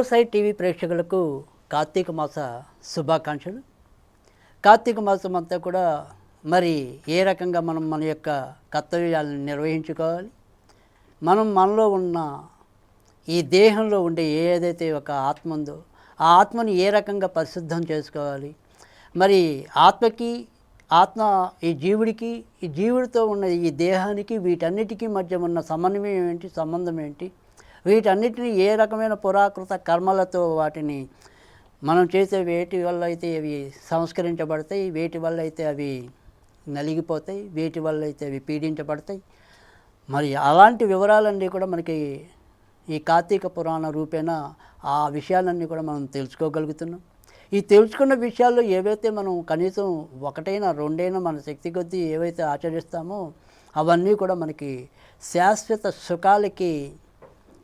Four side TV ప్రేక్షకులకు కార్తీక మాస శుభాకాంక్షలు. కార్తీక మాసం అంతా కూడా మరి ఏ రకంగా మనం మన యొక్క కర్తవ్యాలను నిర్వహించుకోవాలి, మనలో ఉన్న ఈ దేహంలో ఉండే ఏదైతే ఒక ఆత్మ ఉందో ఆ ఆత్మని ఏ రకంగా పరిశుద్ధం చేసుకోవాలి, మరి ఆత్మ ఈ జీవుడికి, ఈ జీవుడితో ఉన్న ఈ దేహానికి, వీటన్నిటికీ మధ్య ఉన్న సమన్వయం ఏంటి, సంబంధం ఏంటి, వీటన్నిటిని ఏ రకమైన పురాకృత కర్మలతో వాటిని మనం చేసే వేటి వల్ల అయితే అవి సంస్కరించబడతాయి, వేటి వల్ల అయితే అవి నలిగిపోతాయి, వేటి వల్ల అయితే అవి పీడించబడతాయి. మరి అలాంటి వివరాలన్నీ కూడా మనకి ఈ కార్తీక పురాణ రూపేణ ఆ విషయాలన్నీ కూడా మనం తెలుసుకోగలుగుతున్నాం. ఈ తెలుసుకున్న విషయాల్లో ఏవైతే మనం కనీసం ఒకటైనా రెండైనా మన శక్తి కొద్దీ ఏవైతే ఆచరిస్తామో అవన్నీ కూడా మనకి శాశ్వత సుఖాలకి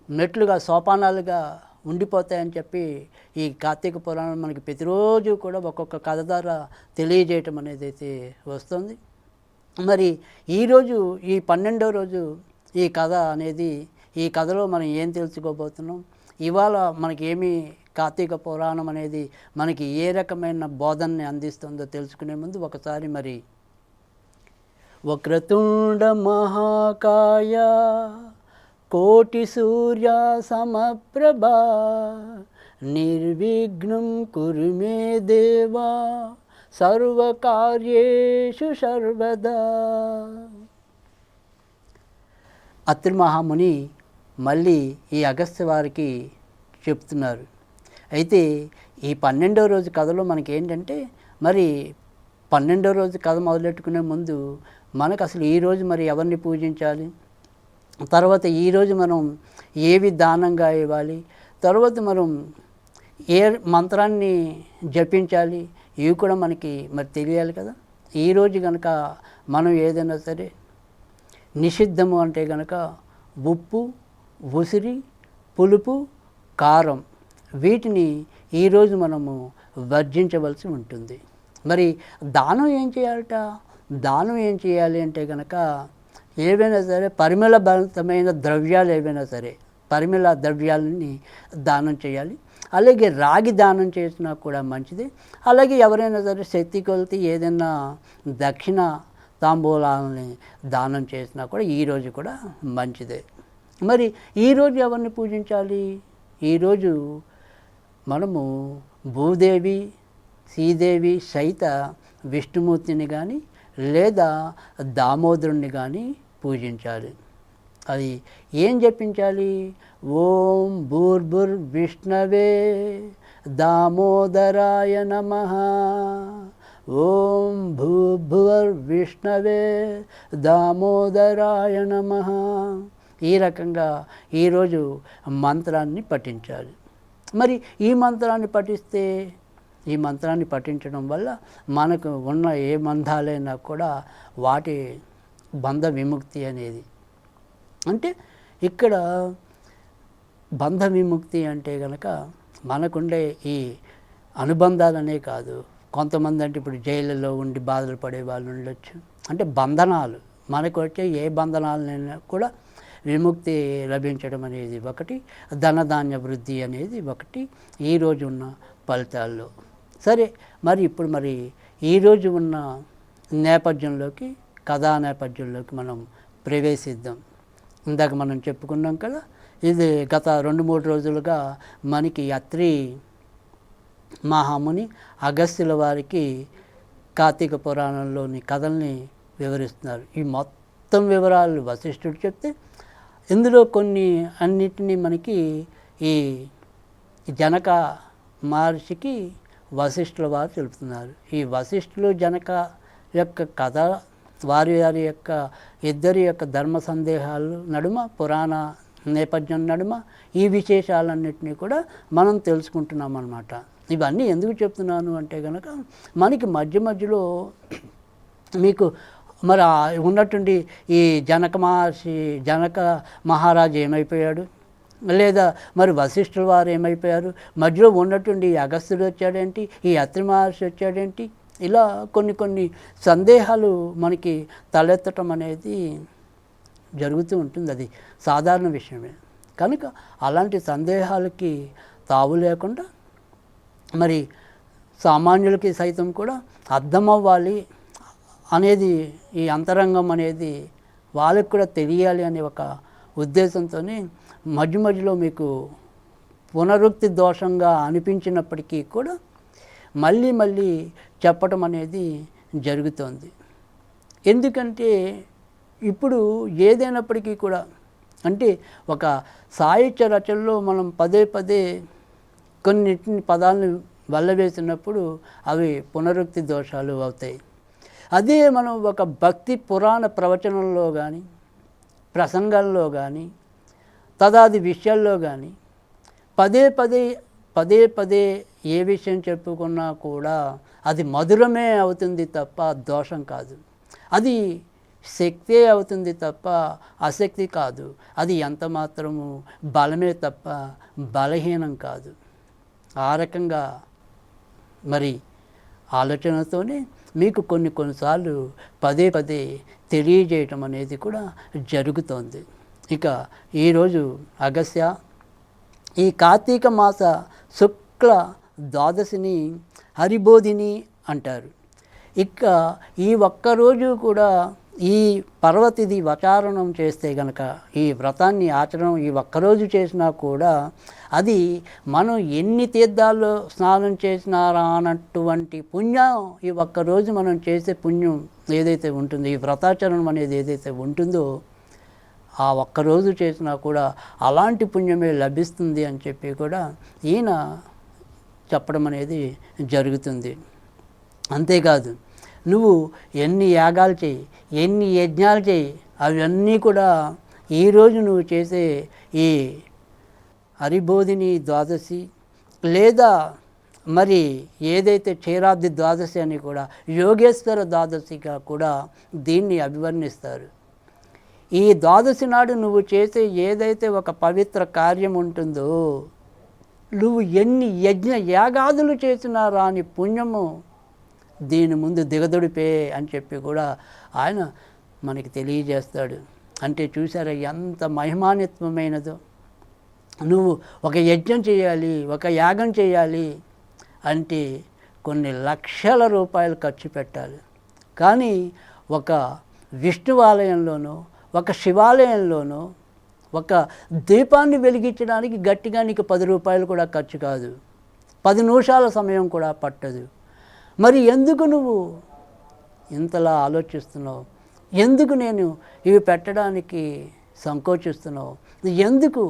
మెట్లుగా, సోపానాలుగా ఉండిపోతాయని చెప్పి ఈ కార్తీక పురాణం మనకి ప్రతిరోజు కూడా ఒక్కొక్క కథ ద్వారా తెలియజేయటం అనేది అయితే వస్తుంది. మరి ఈరోజు ఈ 12వ రోజు ఈ కథ అనేది, ఈ కథలో మనం ఏం తెలుసుకోబోతున్నాం, ఇవాళ మనకి ఏమి కార్తీక పురాణం అనేది మనకి ఏ రకమైన బోధనని అందిస్తుందో తెలుసుకునే ముందు ఒకసారి మరి వక్రతుండ మహాకాయ కోటి సూర్య సమప్రభా నిర్విఘ్నం కురు మే దేవా సర్వకార్యేషు సర్వదా. అత్రి మహాముని మళ్ళీ ఈ అగస్త్య వారికి చెప్తున్నారు. అయితే ఈ 12వ రోజు కథలో మనకి ఏంటంటే, మరి 12వ రోజు కథ మొదలెట్టుకునే ముందు మనకు అసలు ఈరోజు మరి ఎవరిని పూజించాలి, తర్వాత ఈరోజు మనం ఏవి దానంగా ఇవ్వాలి, తర్వాత మనం ఏ మంత్రాన్ని జపించాలి, ఇవి కూడా మనకి మరి తెలియాలి కదా. ఈరోజు కనుక మనం ఏదైనా సరే నిషిద్ధము అంటే కనుక ఉప్పు, ఉసిరి, పులుపు, కారం వీటిని ఈరోజు మనము వర్జించవలసి ఉంటుంది. మరి దానం ఏం చేయాలట? దానం ఏం చేయాలి అంటే కనుక ఏవైనా సరే పరిమళభరితమైన ద్రవ్యాలు ఏవైనా సరే పరిమళ ద్రవ్యాలని దానం చేయాలి. అలాగే రాగి దానం చేసినా కూడా మంచిది. అలాగే ఎవరైనా సరే శక్తి కొలితే ఏదైనా దక్షిణ తాంబూలాలని దానం చేసినా కూడా ఈరోజు కూడా మంచిదే. మరి ఈరోజు ఎవరిని పూజించాలి? ఈరోజు మనము భూదేవి, శ్రీదేవి సహిత విష్ణుమూర్తిని కానీ లేదా దామోదరుణ్ణి కానీ పూజించాలి. అది ఏం జపించాలి? ఓం భూర్భుర్ విష్ణవే దామోదరాయ నమః, ఓం భూర్భువర్ విష్ణవే దామోదరాయ నమః. ఈ రకంగా ఈరోజు మంత్రాన్ని పఠించాలి. మరి ఈ మంత్రాన్ని పఠించడం వల్ల మనకు ఉన్న ఏ బంధాలైనా కూడా వాటి బంధ విముక్తి అనేది, అంటే ఇక్కడ బంధ విముక్తి అంటే కనుక మనకుండే ఈ అనుబంధాలనే కాదు, కొంతమంది అంటే ఇప్పుడు జైళ్ళలో ఉండి బాధలు పడే వాళ్ళు ఉండొచ్చు. అంటే బంధనాలు, మనకు వచ్చే ఏ బంధనాలైనా కూడా విముక్తి లభించడం అనేది ఒకటి, ధనధాన్య వృద్ధి అనేది ఒకటి ఈరోజు ఉన్న ఫలితాల్లో. సరే, మరి ఈరోజు ఉన్న నేపథ్యంలోకి, కథా నేపథ్యంలోకి మనం ప్రవేశిద్దాం. ఇందాక మనం చెప్పుకున్నాం కదా, ఇది గత 2-3 రోజులుగా మనకి అత్రి మహాముని అగస్త్యుల వారికి కార్తీక పురాణంలోని కథల్ని వివరిస్తున్నారు. ఈ మొత్తం వివరాలు వశిష్ఠుడు చెప్తే ఇందులో కొన్ని అన్నిటినీ మనకి ఈ జనక మహర్షికి వశిష్ఠుల వారు తెలుపుతున్నారు. ఈ వశిష్ఠులు జనక యొక్క కథ వారి యొక్క ఇద్దరి యొక్క ధర్మ సందేహాలు నడుమ, పురాణ నేపథ్యం నడుమ ఈ విశేషాలన్నింటినీ కూడా మనం తెలుసుకుంటున్నాం అన్నమాట. ఇవన్నీ ఎందుకు చెప్తున్నాను అంటే కనుక మనకి మధ్యలో మీకు మరి ఉన్నటువంటి ఈ జనక మహారాజు ఏమైపోయాడు, లేదా మరి వశిష్ఠుల వారు ఏమైపోయారు, మధ్యలో ఉన్నటువంటి అగస్త్యుడు వచ్చాడేంటి, ఈ అత్రి మహర్షి వచ్చాడేంటి, ఇలా కొన్ని సందేహాలు మనకి తలెత్తటం అనేది జరుగుతూ ఉంటుంది. అది సాధారణ విషయమే. కనుక అలాంటి సందేహాలకి తావు లేకుండా మరి సామాన్యులకి సైతం కూడా అర్థమవ్వాలి అనేది, ఈ అంతరంగం అనేది వాళ్ళకి కూడా తెలియాలి అనే ఒక ఉద్దేశంతో మధ్య మధ్యలో మీకు పునరుక్తి దోషంగా అనిపించినప్పటికీ కూడా మళ్ళీ మళ్ళీ చెప్పటం అనేది జరుగుతోంది. ఎందుకంటే ఇప్పుడు ఏదైనప్పటికీ కూడా అంటే ఒక సాహిత్య రచనలో మనం పదే పదే కొన్నిటిని పదాలను వల్లవేసినప్పుడు అవి పునరుక్తి దోషాలు అవుతాయి. అదే మనం ఒక భక్తి పురాణ ప్రవచనంలో కానీ, ప్రసంగంలో కానీ, తదాది విషయాల్లో కానీ పదే పదే ఏ విషయం చెప్పుకున్నా కూడా అది మధురమే అవుతుంది తప్ప దోషం కాదు. అది శక్తే అవుతుంది తప్ప అశక్తి కాదు. అది ఎంత మాత్రము బలమే తప్ప బలహీనం కాదు. ఆ రకంగా మరి ఆలోచనతోనే మీకు కొన్నిసార్లు పదే పదే తెలియజేయటం అనేది కూడా జరుగుతోంది. ఇక ఈరోజు అగస్య ఈ కార్తీక మాస శుక్ల ద్వాదశిని హరిబోధిని అంటారు. ఇక ఈ ఒక్కరోజు కూడా ఈ పర్వతిది ఆచరణం చేస్తే గనక, ఈ వ్రతాన్ని ఆచరణం ఈ ఒక్కరోజు చేసినా కూడా అది మనం ఎన్ని తీర్థాల్లో స్నానం చేసినారా అన్నటువంటి పుణ్యం ఈ ఒక్కరోజు మనం చేసే పుణ్యం ఏదైతే ఉంటుందో, ఈ వ్రతాచరణం అనేది ఏదైతే ఉంటుందో ఆ ఒక్కరోజు చేసినా కూడా అలాంటి పుణ్యమే లభిస్తుంది అని చెప్పి కూడా ఈయన చెప్పడం అనేది జరుగుతుంది. అంతేకాదు, నువ్వు ఎన్ని యాగాలు చేయి, ఎన్ని యజ్ఞాలు చేయి, అవన్నీ కూడా ఈరోజు నువ్వు చేసే ఈ హరిబోధిని ద్వాదశి లేదా మరి ఏదైతే క్షీరాబ్ది ద్వాదశి అని కూడా యోగేశ్వర ద్వాదశిగా కూడా దీన్ని అభివర్ణిస్తారు. ఈ ద్వాదశి నాడు నువ్వు చేసే ఏదైతే ఒక పవిత్ర కార్యం ఉంటుందో, నువ్వు ఎన్ని యజ్ఞ యాగాదులు చేసినా రాని పుణ్యము దీని ముందు దిగదుడిపే అని చెప్పి కూడా ఆయన మనకి తెలియజేస్తాడు. అంటే చూసారా ఎంత మహిమాన్వితమైనదో. నువ్వు ఒక యజ్ఞం చేయాలి, ఒక యాగం చేయాలి అంటే కొన్ని లక్షల రూపాయలు ఖర్చు పెట్టాలి. కానీ ఒక విష్ణువాలయంలోనో, ఒక శివాలయంలోనో ఒక దీపాన్ని వెలిగించడానికి గట్టిగా నీకు 10 రూపాయలు కూడా ఖర్చు కాదు, 10 నిమిషాల సమయం కూడా పట్టదు. మరి ఎందుకు నువ్వు ఇంతలా ఆలోచిస్తున్నావు? ఎందుకు నేను ఇవి పెట్టడానికి సంకోచిస్తున్నావు? ఎందుకు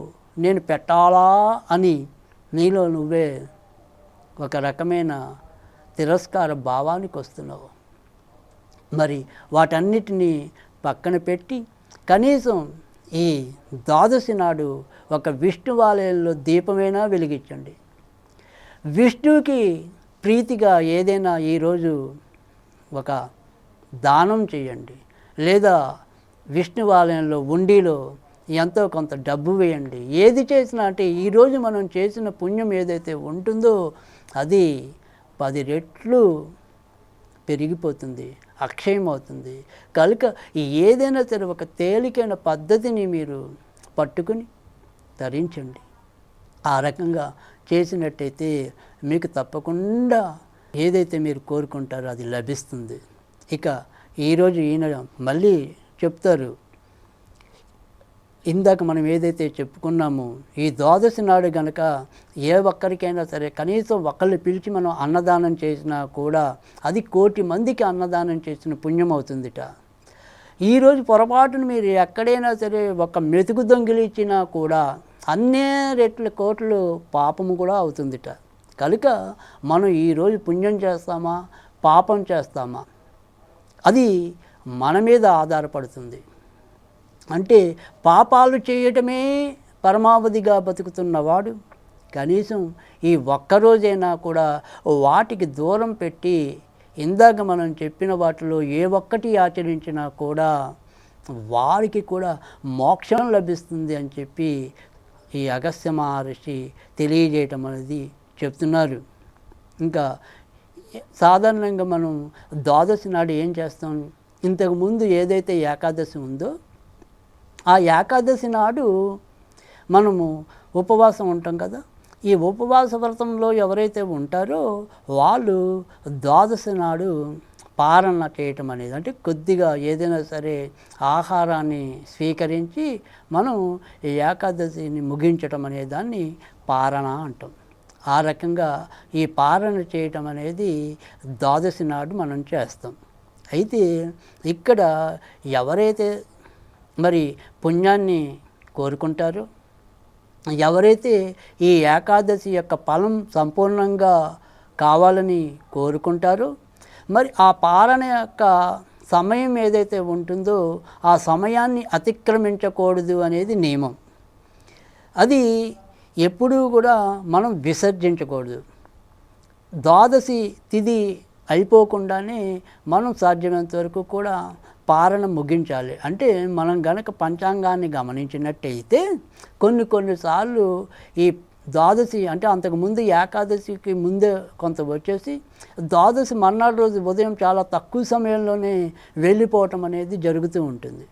నేను పెట్టాలా అని నీలో నువ్వే ఒక రకమైన తిరస్కార భావానికి వస్తున్నావు. మరి వాటన్నిటినీ పక్కన పెట్టి కనీసం ఈ ద్వాదశి నాడు ఒక విష్ణువాలయంలో దీపమైనా వెలిగించండి. విష్ణువుకి ప్రీతిగా ఏదైనా ఈరోజు ఒక దానం చేయండి, లేదా విష్ణువాలయంలో ఉండిలో ఎంతో కొంత డబ్బు వేయండి. ఏది చేసినా అంటే ఈరోజు మనం చేసిన పుణ్యం ఏదైతే ఉంటుందో అది 10 రెట్లు పెరిగిపోతుంది, అక్షయమవుతుంది. కనుక ఏదైనా సరే ఒక తేలికైన పద్ధతిని మీరు పట్టుకుని ధరించండి. ఆ రకంగా చేసినట్టయితే మీకు తప్పకుండా ఏదైతే మీరు కోరుకుంటారో అది లభిస్తుంది. ఇక ఈరోజు ఈయన మళ్ళీ చెప్తారు, ఇందాక మనం ఏదైతే చెప్పుకున్నామో ఈ ద్వాదశి నాడు కనుక ఏ ఒక్కరికైనా సరే కనీసం ఒకళ్ళు పిలిచి మనం అన్నదానం చేసినా కూడా అది 1,000,000 మందికి అన్నదానం చేసిన పుణ్యం అవుతుందిట. ఈరోజు పొరపాటును మీరు ఎక్కడైనా సరే ఒక మెతుకు దొంగిలిచ్చినా కూడా అన్నే రెట్ల కోట్లు పాపము కూడా అవుతుందిట. కనుక మనం ఈరోజు పుణ్యం చేస్తామా పాపం చేస్తామా అది మన మీద ఆధారపడుతుంది. అంటే పాపాలు చేయటమే పరమావధిగా బతుకుతున్నవాడు కనీసం ఈ ఒక్కరోజైనా కూడా వాటికి దూరం పెట్టి ఇందాక మనం చెప్పిన వాటిలో ఏ ఒక్కటి ఆచరించినా కూడా వారికి కూడా మోక్షం లభిస్తుంది అని చెప్పి ఈ అగస్త్య మహర్షి తెలియజేయటం అనేది చెప్తున్నారు. ఇంకా సాధారణంగా మనం ద్వాదశి నాడు ఏం చేస్తాం? ఇంతకుముందు ఏదైతే ఏకాదశి ఉందో ఆ ఏకాదశి నాడు మనము ఉపవాసం ఉంటాం కదా. ఈ ఉపవాస వ్రతంలో ఎవరైతే ఉంటారో వాళ్ళు ద్వాదశి నాడు పారణ చేయటం అనేది, అంటే కొద్దిగా ఏదైనా సరే ఆహారాన్ని స్వీకరించి మనం ఈ ఏకాదశిని ముగించటం అనే దాన్ని పారణ అంటాం. ఆ రకంగా ఈ పారణ చేయటం అనేది ద్వాదశి నాడు మనం చేస్తాం. అయితే ఇక్కడ ఎవరైతే మరి పుణ్యాన్ని కోరుకుంటారో, ఎవరైతే ఈ ఏకాదశి యొక్క ఫలం సంపూర్ణంగా కావాలని కోరుకుంటారో, మరి ఆ పాలన యొక్క సమయం ఏదైతే ఉంటుందో ఆ సమయాన్ని అతిక్రమించకూడదు అనేది నియమం. అది ఎప్పుడూ కూడా మనం విసర్జించకూడదు. ద్వాదశి తిథి అయిపోకుండానే మనం సాధ్యమైనంత వరకు కూడా పారణ ముగించాలి. అంటే మనం గనక పంచాంగాన్ని గమనించినట్టయితే కొన్నిసార్లు ఈ ద్వాదశి అంటే అంతకుముందు ఏకాదశికి ముందే కొంత వచ్చేసి ద్వాదశి మర్నాడు రోజు ఉదయం చాలా తక్కువ సమయంలోనే వెళ్ళిపోవటం అనేది జరుగుతూ ఉంటుంది.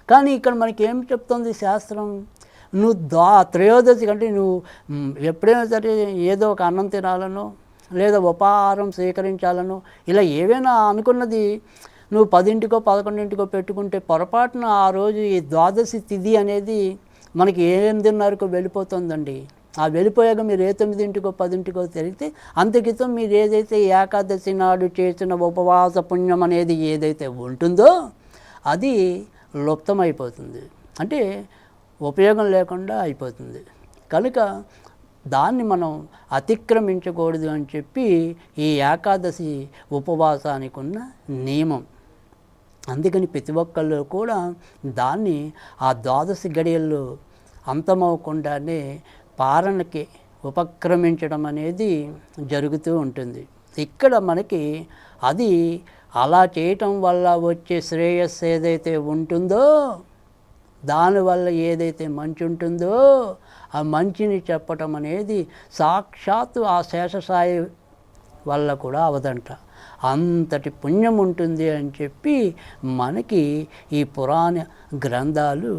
కానీ ఇక్కడ మనకి ఏం చెప్తుంది శాస్త్రం, నువ్వు త్రయోదశి అంటే నువ్వు ఎప్పుడైనా సరే ఏదో ఒక అన్నం తినాలనో లేదా ఉపాహారం స్వీకరించాలనో ఇలా ఏవైనా అనుకున్నది నువ్వు 10కో 11కో పెట్టుకుంటే పొరపాటున ఆ రోజు ఈ ద్వాదశి తిథి అనేది మనకి 8:30కో వెళ్ళిపోతుందండి. ఆ వెళ్ళిపోయాక మీరు ఏ 9కో 10కో తిరిగితే అంతకితం మీరు ఏదైతే ఏకాదశి నాడు చేసిన ఉపవాస పుణ్యం అనేది ఏదైతే ఉంటుందో అది లుప్తమైపోతుంది, అంటే ఉపయోగం లేకుండా అయిపోతుంది. కనుక దాన్ని మనం అతిక్రమించకూడదు అని చెప్పి ఈ ఏకాదశి ఉపవాసానికి ఉన్న నియమం. అందుకని ప్రతి ఒక్కళ్ళు కూడా దాన్ని ఆ ద్వాదశి గడియల్లో అంతమవకుండానే పారణకి ఉపక్రమించడం అనేది జరుగుతూ ఉంటుంది. ఇక్కడ మనకి అది అలా చేయటం వల్ల వచ్చే శ్రేయస్సు ఏదైతే ఉంటుందో, దానివల్ల ఏదైతే మంచి ఉంటుందో ఆ మంచిని చెప్పటం అనేది సాక్షాత్తు ఆ శేషసాయి వల్ల కూడా అవదంట. అంతటి పుణ్యం ఉంటుంది అని చెప్పి మనకి ఈ పురాణ గ్రంథాలు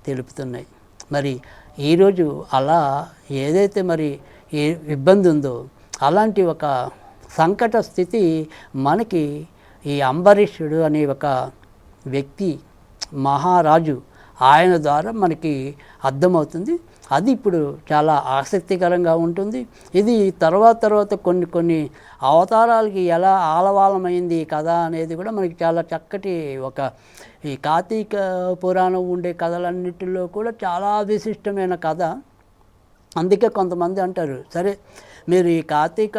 తెలుపుతున్నాయి. మరి ఈరోజు అలా ఏదైతే మరి ఏ ఇబ్బంది ఉందో అలాంటి ఒక సంకట స్థితి మనకి ఈ అంబరీషుడు అనే ఒక వ్యక్తి మహారాజు ఆయన ద్వారా మనకి అర్థమవుతుంది. అది ఇప్పుడు చాలా ఆసక్తికరంగా ఉంటుంది. ఇది తర్వాత కొన్ని అవతారాలకి ఎలా ఆలవాలమైంది కథ అనేది కూడా మనకి చాలా చక్కటి ఒక ఈ కార్తీక పురాణం ఉండే కథలన్నిటిలో కూడా చాలా విశిష్టమైన కథ. అందుకే కొంతమంది అంటారు, సరే మీరు ఈ కార్తీక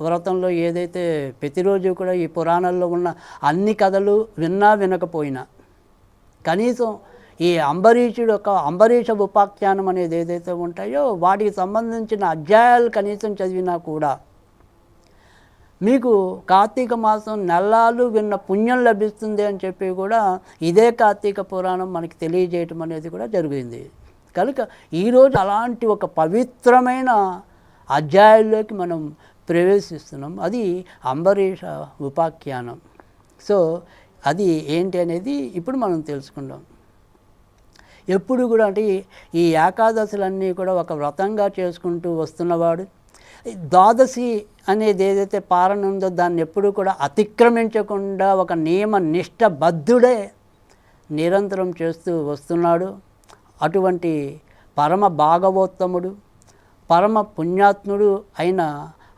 వ్రతంలో ఏదైతే ప్రతిరోజు కూడా ఈ పురాణాల్లో ఉన్న అన్ని కథలు విన్నా వినకపోయినా కనీసం ఈ అంబరీష ఉపాఖ్యానం అనేది ఏదైతే ఉంటాయో వాటికి సంబంధించిన అధ్యాయాలు కనీసం చదివినా కూడా మీకు కార్తీక మాసం నెలలు విన్న పుణ్యం లభిస్తుంది అని చెప్పి కూడా ఇదే కార్తీక పురాణం మనకి తెలియజేయటం అనేది కూడా జరిగింది. కనుక ఈరోజు అలాంటి ఒక పవిత్రమైన అధ్యాయాల్లోకి మనం ప్రవేశిస్తున్నాం. అది అంబరీష ఉపాఖ్యానం. సో అది ఏంటి అనేది ఇప్పుడు మనం తెలుసుకుందాం. ఎప్పుడు కూడా అంటే ఈ ఏకాదశులన్నీ కూడా ఒక వ్రతంగా చేసుకుంటూ వస్తున్నవాడు ద్వాదశి అనేది ఏదైతే పారణ ఉందో దాన్ని ఎప్పుడు కూడా అతిక్రమించకుండా ఒక నియమ నిష్టబద్ధుడే నిరంతరం చేస్తూ వస్తున్నాడు. అటువంటి పరమ భాగవోత్తముడు పరమ పుణ్యాత్ముడు అయిన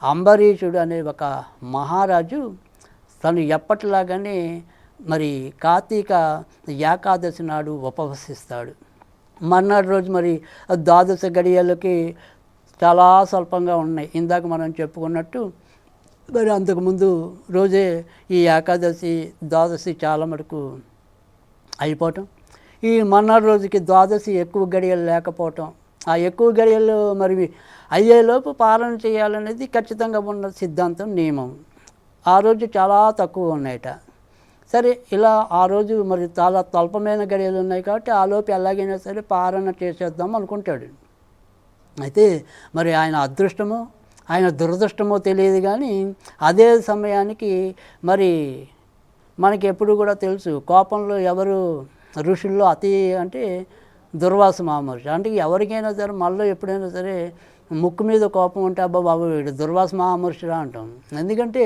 అంబరీషుడు అనే ఒక మహారాజు తను ఎప్పటిలాగానే మరి కార్తీక ఏకాదశి నాడు ఉపవసిస్తాడు. మర్నాడు రోజు మరి ద్వాదశ గడియలకి చాలా స్వల్పంగా ఉన్నాయి. ఇందాక మనం చెప్పుకున్నట్టు మరి అంతకుముందు రోజే ఈ ఏకాదశి ద్వాదశి చాలా మటుకు అయిపోవటం, ఈ మర్నాడు రోజుకి ద్వాదశి ఎక్కువ గడియలు లేకపోవటం, ఆ ఎక్కువ గడియలు మరి అయ్యేలోపు పాలన చేయాలనేది ఖచ్చితంగా ఉన్న సిద్ధాంతం నియమం. ఆ రోజు చాలా తక్కువ ఉన్నాయట. సరే ఇలా ఆ రోజు మరి చాలా స్వల్పమైన గడియలు ఉన్నాయి కాబట్టి ఆ లోపు ఎలాగైనా సరే పాలన చేసేద్దాం అనుకుంటాడు. అయితే మరి ఆయన అదృష్టమో ఆయన దురదృష్టమో తెలియదు కానీ అదే సమయానికి మరి మనకి ఎప్పుడు కూడా తెలుసు కోపంలో ఎవరు ఋషుల్లో అతి అంటే దుర్వాస మహామహర్షి. అంటే ఎవరికైనా సరే మనలో ఎప్పుడైనా సరే ముక్కు మీద కోపం ఉంటే అబ్బా బాబు వీడు దుర్వాస మహామహర్షిరా అంటాం. ఎందుకంటే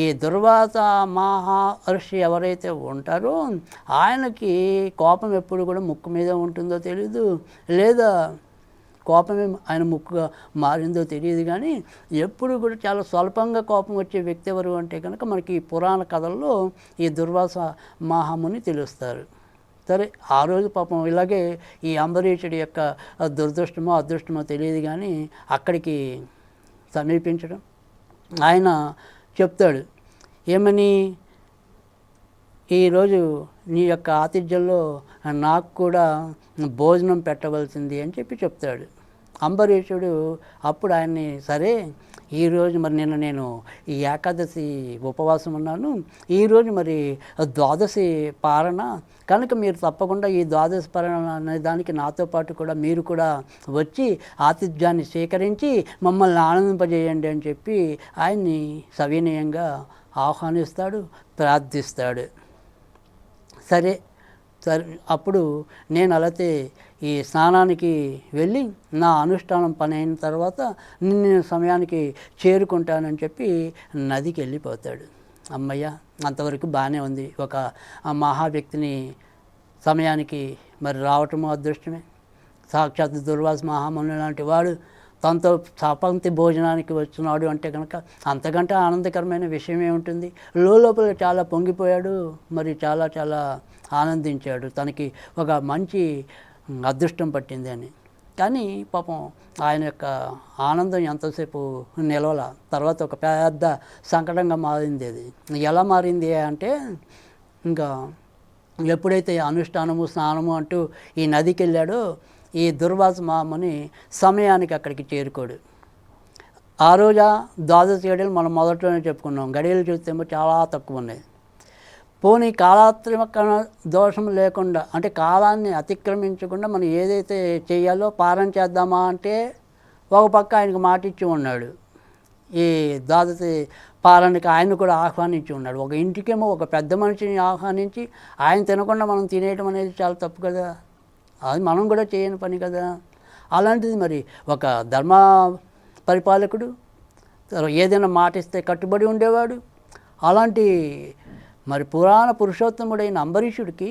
ఈ దుర్వాస మహర్షి ఎవరైతే ఉంటారో ఆయనకి కోపం ఎప్పుడు కూడా ముక్కు మీద ఉంటుందో తెలీదు, లేదా కోపమే ఆయన ముక్కుగా మారిందో తెలియదు. కానీ ఎప్పుడు కూడా చాలా స్వల్పంగా కోపం వచ్చే వ్యక్తి ఎవరు అంటే కనుక మనకి పురాణ కథల్లో ఈ దుర్వాస మహాముని తెలుస్తారు. సరే, ఆ రోజు పాపం ఇలాగే ఈ అంబరీషుడి యొక్క దురదృష్టమో అదృష్టమో తెలియదు కానీ అక్కడికి సమీపించడం, ఆయన చెప్తాడు ఏమని, ఈరోజు నీ యొక్క ఆతిథ్యంలో నాకు కూడా భోజనం పెట్టవలసింది అని చెప్తాడు. అంబరీషుడు అప్పుడు ఆయన్ని, సరే ఈరోజు మరి నేను ఈ ఏకాదశి ఉపవాసం ఉన్నాను, ఈరోజు మరి ద్వాదశి పారణ కనుక మీరు తప్పకుండా ఈ ద్వాదశి పారణ అనే దానికి నాతో పాటు కూడా మీరు కూడా వచ్చి ఆతిథ్యాన్ని స్వీకరించి మమ్మల్ని ఆనందింపజేయండి అని చెప్పి ఆయన్ని సవినయంగా ఆహ్వానిస్తాడు, ప్రార్థిస్తాడు. సరే అప్పుడు నేను అలాతే ఈ స్నానానికి వెళ్ళి నా అనుష్ఠానం పని అయిన తర్వాత నేను సమయానికి చేరుకుంటానని చెప్పి నదికి వెళ్ళిపోతాడు. అమ్మయ్య, అంతవరకు బాగానే ఉంది. ఒక మహా వ్యక్తిని సమయానికి మరి రావటము అదృష్టమే. సాక్షాత్ దుర్వాస మహాముని లాంటి వాడు తనతో సపంక్తి భోజనానికి వచ్చినాడు అంటే కనుక అంతకంటే ఆనందకరమైన విషయం ఏముంటుంది. లోపల చాలా పొంగిపోయాడు, మరి చాలా చాలా ఆనందించాడు, తనకి ఒక మంచి అదృష్టం పట్టింది అని. కానీ పాపం ఆయన యొక్క ఆనందం ఎంతసేపు నిలవల. తర్వాత ఒక పెద్ద సంకటంగా మారింది. అది ఎలా మారింది అంటే, ఇంకా ఎప్పుడైతే అనుష్ఠానము స్నానము అంటూ ఈ నదికి వెళ్ళాడో ఈ దుర్వాస మహాముని సమయానికి అక్కడికి చేరుకోడు. ఆ రోజా ద్వాదశి గడియలు మనం మొదట్లోనే చెప్పుకున్నాం, గడియలు చూస్తేమో చాలా తక్కువ ఉన్నాయి. పోనీ కాలాత్మక దోషం లేకుండా, అంటే కాలాన్ని అతిక్రమించకుండా మనం ఏదైతే చేయాలో పాలన చేద్దామా అంటే ఒక పక్క ఆయనకు మాట ఇచ్చి ఉన్నాడు. ఈ ద్వాదశి పాలనకి ఆయన కూడా ఆహ్వానించి ఉన్నాడు. ఒక ఇంటికేమో ఒక పెద్ద మనిషిని ఆహ్వానించి ఆయన తినకుండా మనం తినేయడం అనేది చాలా తప్పు కదా, అది మనం కూడా చేయని పని కదా. అలాంటిది మరి ఒక ధర్మ పరిపాలకుడు ఏదైనా మాట ఇస్తే కట్టుబడి ఉండేవాడు. అలాంటి మరి పురాణ పురుషోత్తముడైన అంబరీషుడికి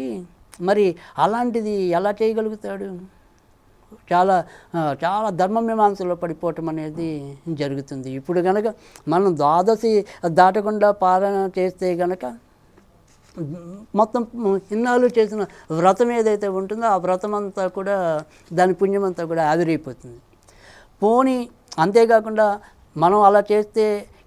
మరి అలాంటిది ఎలా చేయగలుగుతాడు? చాలా చాలా ధర్మమీమాంసలో పడిపోవటం అనేది జరుగుతుంది. ఇప్పుడు కనుక మనం ద్వాదశి దాటకుండా పాలన చేస్తే కనుక మొత్తం ఇన్నాళ్ళు చేసిన వ్రతం ఏదైతే ఉంటుందో ఆ వ్రతం అంతా కూడా, దాని పుణ్యం అంతా కూడా ఆవిరైపోతుంది. పోనీ అంతేకాకుండా మనం అలా చేస్తే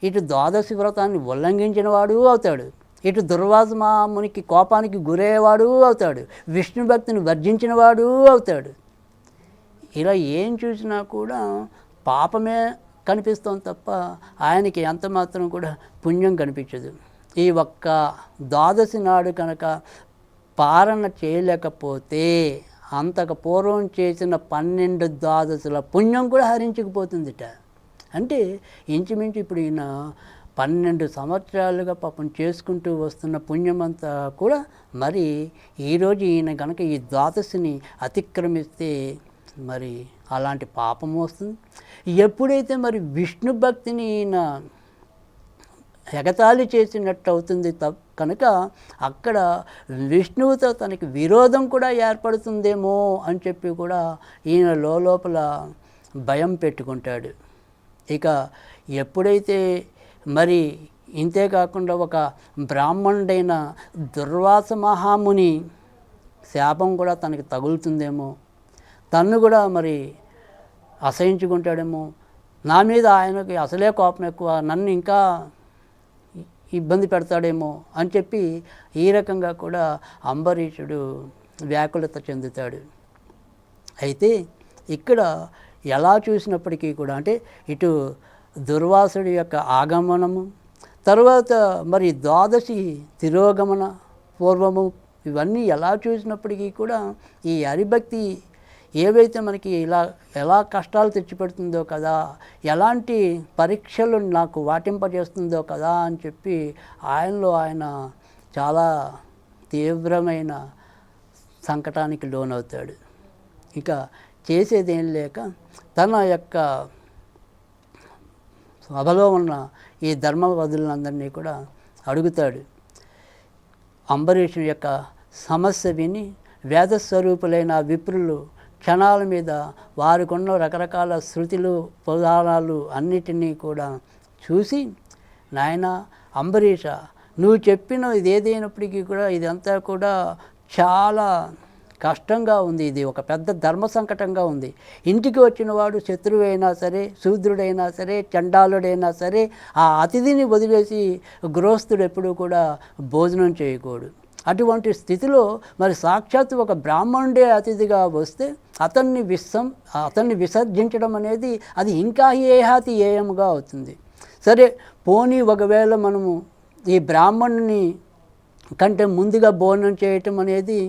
ఇటు ద్వాదశి వ్రతాన్ని ఉల్లంఘించిన వాడు అవుతాడు, ఇటు దుర్వాస మహామునికి కోపానికి గురయ్యేవాడు అవుతాడు, విష్ణు భక్తిని వర్జించిన వాడు అవుతాడు. ఇలా ఏం చూసినా కూడా పాపమే కనిపిస్తోంది తప్ప ఆయనకి ఎంత మాత్రం కూడా పుణ్యం కనిపించదు. ఈ ఒక్క ద్వాదశి నాడు కనుక పాలన చేయలేకపోతే అంతకు పూర్వం చేసిన 12 ద్వాదశుల పుణ్యం కూడా హరించుకుపోతుందిట. అంటే ఇంచుమించు ఇప్పుడు ఈయన 12 సంవత్సరాలుగా పాపం చేసుకుంటూ వస్తున్న పుణ్యమంతా కూడా మరి ఈరోజు ఈయన కనుక ఈ ద్వాదశిని అతిక్రమిస్తే మరి అలాంటి పాపం వస్తుంది. ఎప్పుడైతే మరి విష్ణు భక్తిని ఈయన ఎగతాళి చేసినట్టు అవుతుంది కనుక అక్కడ విష్ణువుతో తనకి విరోధం కూడా ఏర్పడుతుందేమో అని చెప్పి కూడా ఈయన లోపల భయం పెట్టుకుంటాడు. ఇక ఎప్పుడైతే మరి ఇంతేకాకుండా ఒక బ్రాహ్మణుడైన దుర్వాస మహాముని శాపం కూడా తనకి తగులుతుందేమో, తన్ను కూడా మరి అసహించుకుంటాడేమో, నా మీద ఆయనకి అసలే కోపం ఎక్కువ, నన్ను ఇంకా ఇబ్బంది పెడతాడేమో అని చెప్పి ఈ రకంగా కూడా అంబరీషుడు వ్యాకులత చెందుతాడు. అయితే ఇక్కడ ఎలా చూసినప్పటికీ కూడా, అంటే ఇటు దుర్వాసుడి యొక్క ఆగమనము, తర్వాత మరి ద్వాదశి తిరోగమన పూర్వము, ఇవన్నీ ఎలా చూసినప్పటికీ కూడా ఈ హరిభక్తి ఏవైతే మనకి ఎలా కష్టాలు తెచ్చిపెడుతుందో కదా, ఎలాంటి పరీక్షలు నాకు వాటింపజేస్తుందో కదా అని చెప్పి ఆయనలో ఆయన చాలా తీవ్రమైన సంకటానికి లోనవుతాడు. ఇక చేసేదేం లేక తన యొక్క సభలో ఉన్న ఈ ధర్మవధులందరినీ కూడా అడుగుతాడు. అంబరీషుని యొక్క సమస్య విని వేదస్వరూపులైన విప్రులు క్షణాల మీద వారికున్న రకరకాల శృతులు పురాణాలు అన్నిటినీ కూడా చూసి, నాయన అంబరీష, నువ్వు చెప్పిన ఇదేదైనప్పటికీ కూడా ఇదంతా కూడా చాలా కష్టంగా ఉంది, ఇది ఒక పెద్ద ధర్మ సంకటంగా ఉంది. ఇంటికి వచ్చిన వాడు శత్రువైనా సరే, శూద్రుడైనా సరే, చండాలుడైనా సరే, ఆ అతిథిని వదిలేసి గృహస్థుడు ఎప్పుడూ కూడా భోజనం చేయకూడదు. అటువంటి స్థితిలో మరి సాక్షాత్తు ఒక బ్రాహ్మణుడే అతిథిగా వస్తే అతన్ని విసర్జించడం అనేది అది ఇంకా ఏహాతి ఏయముగా అవుతుంది. సరే పోనీ ఒకవేళ మనము ఈ బ్రాహ్మణుని కంటే ముందుగా భోజనం చేయటం అనేది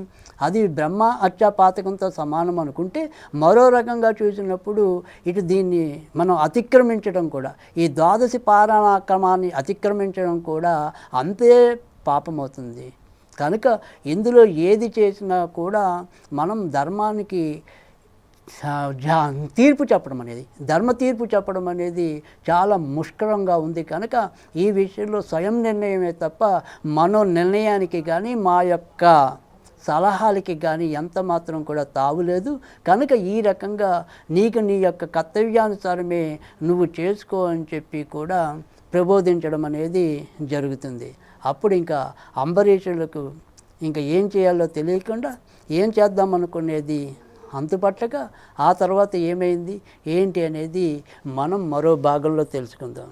అది బ్రహ్మ హత్యా పాతకంతో సమానం అనుకుంటే, మరో రకంగా చూసినప్పుడు ఇటు దీన్ని మనం అతిక్రమించడం కూడా, ఈ ద్వాదశి పారాక్రమాన్ని అతిక్రమించడం కూడా అంతే పాపమవుతుంది. కనుక ఇందులో ఏది చేసినా కూడా మనం ధర్మానికి తీర్పు చెప్పడం అనేది, ధర్మ తీర్పు చెప్పడం అనేది చాలా ముష్కరంగా ఉంది. కనుక ఈ విషయంలో స్వయం నిర్ణయమే తప్ప మనో నిర్ణయానికి కానీ మా యొక్క సలహాలకి కానీ ఎంత మాత్రం కూడా తావులేదు. కనుక ఈ రకంగా నీకు నీ యొక్క కర్తవ్యానుసారమే నువ్వు చేసుకో అని చెప్పి కూడా ప్రబోధించడం అనేది జరుగుతుంది. అప్పుడు ఇంకా అంబరీషులకు ఇంకా ఏం చేయాలో తెలియకుండా ఏం చేద్దామనుకునేది అంతుపట్టక ఆ తర్వాత ఏమైంది ఏంటి అనేది మనం మరో భాగంలో తెలుసుకుందాం.